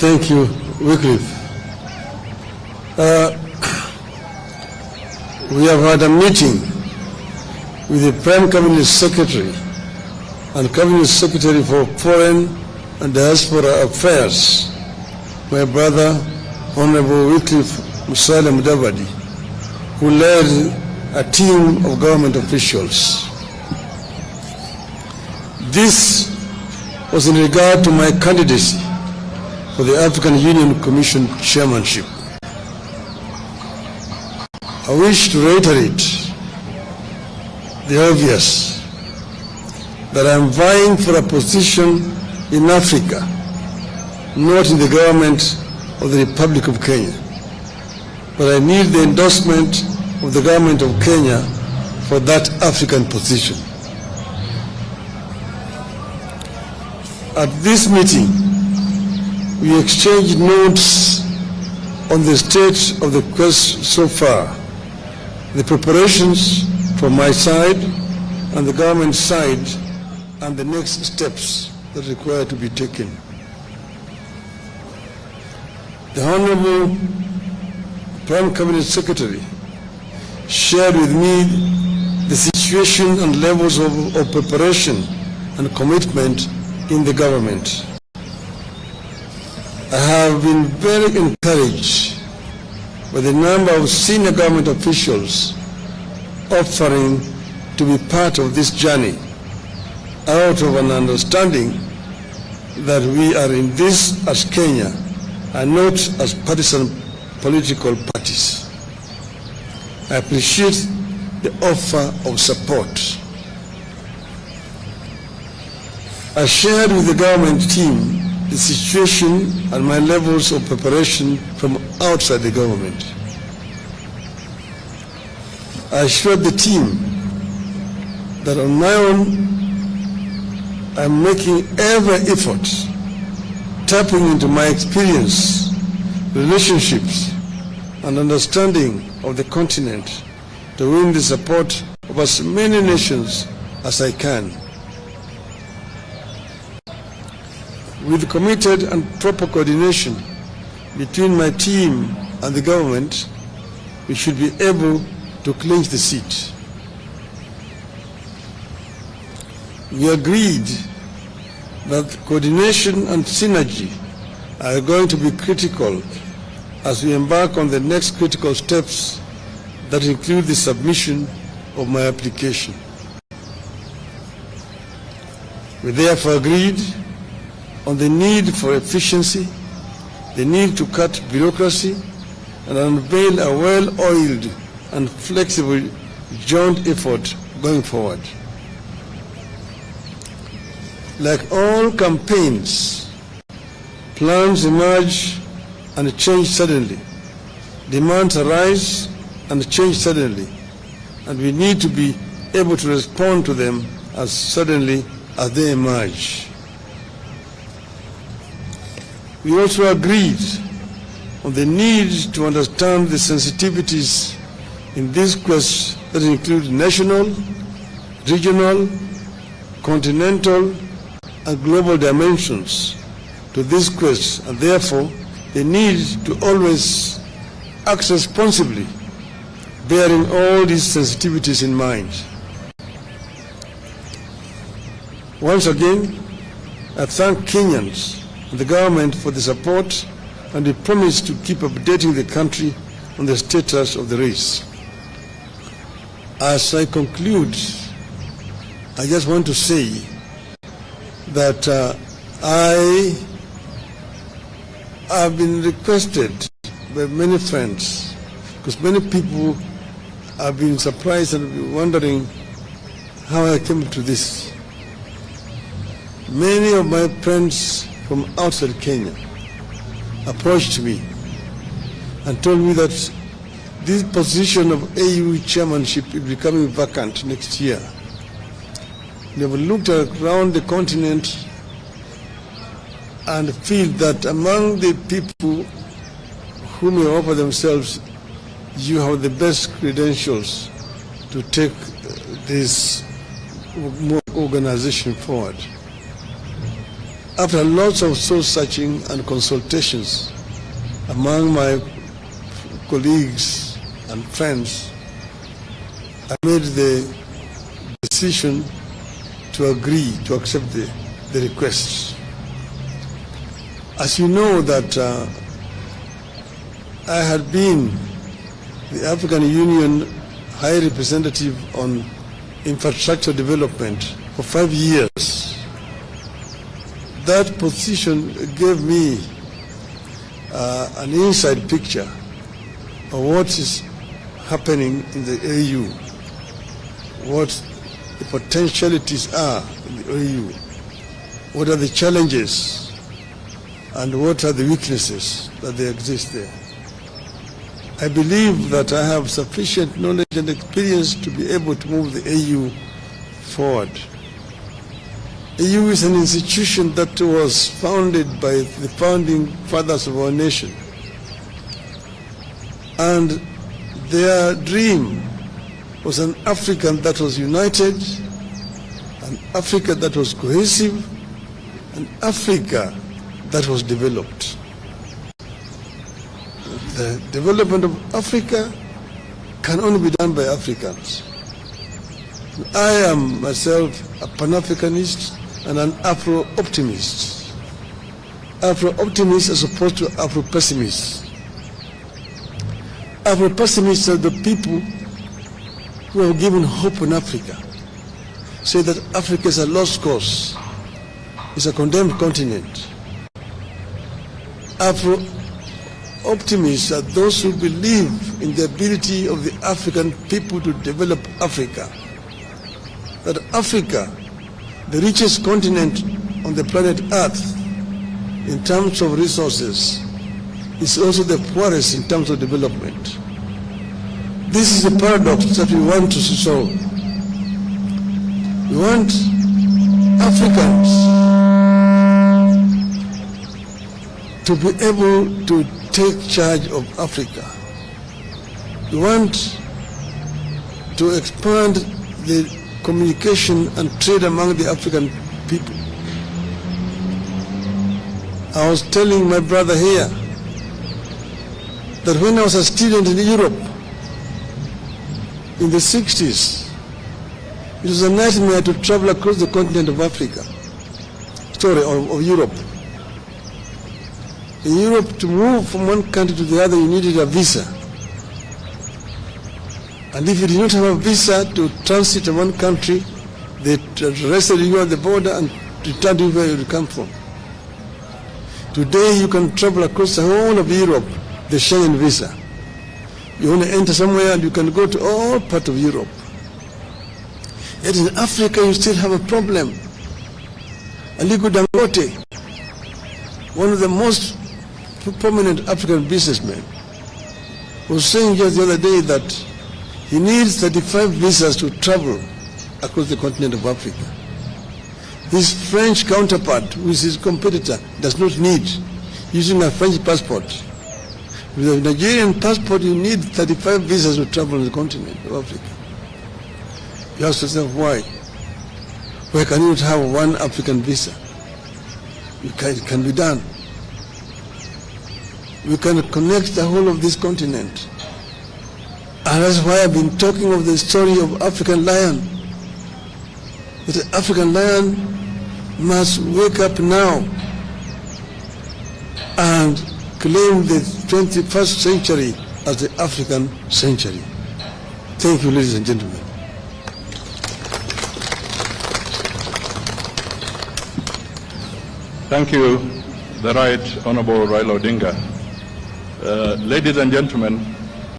Thank you, Wycliffe. We have had a meeting with the Prime Cabinet Secretary and Cabinet Secretary for Foreign and Diaspora Affairs, my brother, Honorable Wycliffe Musalia Mudavadi, who led a team of government officials. This was in regard to my candidacy for the African Union Commission chairmanship. I wish to reiterate the obvious, that I am vying for a position in Africa, not in the government of the Republic of Kenya. But I need the endorsement of the government of Kenya for that African position. At this meeting, we exchanged notes on the state of the quest so far, the preparations from my side and the government side, and the next steps that require to be taken. The Honorable Prime Cabinet Secretary shared with me the situation and levels of preparation and commitment in the government. I have been very encouraged by the number of senior government officials offering to be part of this journey, out of an understanding that we are in this as Kenya and not as partisan political parties. I appreciate the offer of support. I shared with the government team the situation and my levels of preparation from outside the government. I assured the team that on my own, I'm making every effort, tapping into my experience, relationships, and understanding of the continent to win the support of as many nations as I can. With committed and proper coordination between my team and the government, we should be able to clinch the seat. We agreed that coordination and synergy are going to be critical as we embark on the next critical steps that include the submission of my application. We therefore agreed on the need for efficiency, the need to cut bureaucracy, and unveil a well-oiled and flexible joint effort going forward. Like all campaigns, plans emerge and change suddenly. Demands arise and change suddenly, and we need to be able to respond to them as suddenly as they emerge. We also agreed on the need to understand the sensitivities in this quest that include national, regional, continental, and global dimensions to this quest, and therefore the need to always act responsibly, bearing all these sensitivities in mind. Once again, I thank Kenyans and the government for the support and the promise to keep updating the country on the status of the race. As I conclude, I just want to say that I have been requested by many friends, because many people have been surprised and wondering how I came to this. Many of my friends from outside Kenya approached me and told me that this position of AU chairmanship is becoming vacant next year. They have looked around the continent and feel that among the people who may offer themselves, you have the best credentials to take this organization forward. After lots of soul-searching and consultations among my colleagues and friends, I made the decision to agree to accept the requests. As you know that I had been the African Union High Representative on Infrastructure Development for 5 years. That position gave me an inside picture of what is happening in the AU, what the potentialities are in the AU, what are the challenges, and what are the weaknesses that they exist there. I believe that I have sufficient knowledge and experience to be able to move the AU forward. AU is an institution that was founded by the founding fathers of our nation. And their dream was an Africa that was united, an Africa that was cohesive, an Africa that was developed. The development of Africa can only be done by Africans. I am myself a Pan-Africanist and an Afro-optimist. Afro-optimists as opposed to Afro-pessimists. Afro-pessimists are the people who have given hope in Africa, say that Africa is a lost cause, it's a condemned continent. Afro-optimists are those who believe in the ability of the African people to develop Africa. That Africa, the richest continent on the planet Earth in terms of resources, is also the poorest in terms of development. This is a paradox that we want to solve. We want Africans to be able to take charge of Africa. We want to expand the communication and trade among the African people. I was telling my brother here that when I was a student in Europe in the 60s, it was a nightmare to travel across the continent of Africa, of Europe. In Europe, to move from one country to the other, you needed a visa. And if you did not have a visa to transit in one country, they arrested you at the border and returned you where you come from. Today, you can travel across the whole of Europe, the Schengen visa. You want to enter somewhere and you can go to all parts of Europe. Yet in Africa, you still have a problem. Aliko Dangote, one of the most prominent African businessmen, was saying just the other day that he needs 35 visas to travel across the continent of Africa. His French counterpart, who is his competitor, does not need, using a French passport. With a Nigerian passport, you need 35 visas to travel on the continent of Africa. You ask yourself, why? Why can you not have one African visa? It can be done. We can connect the whole of this continent. And that's why I've been talking of the story of African lion. That the African lion must wake up now and claim the 21st century as the African century. Thank you, ladies and gentlemen. Thank you, the Right Honorable Raila Odinga. Ladies and gentlemen,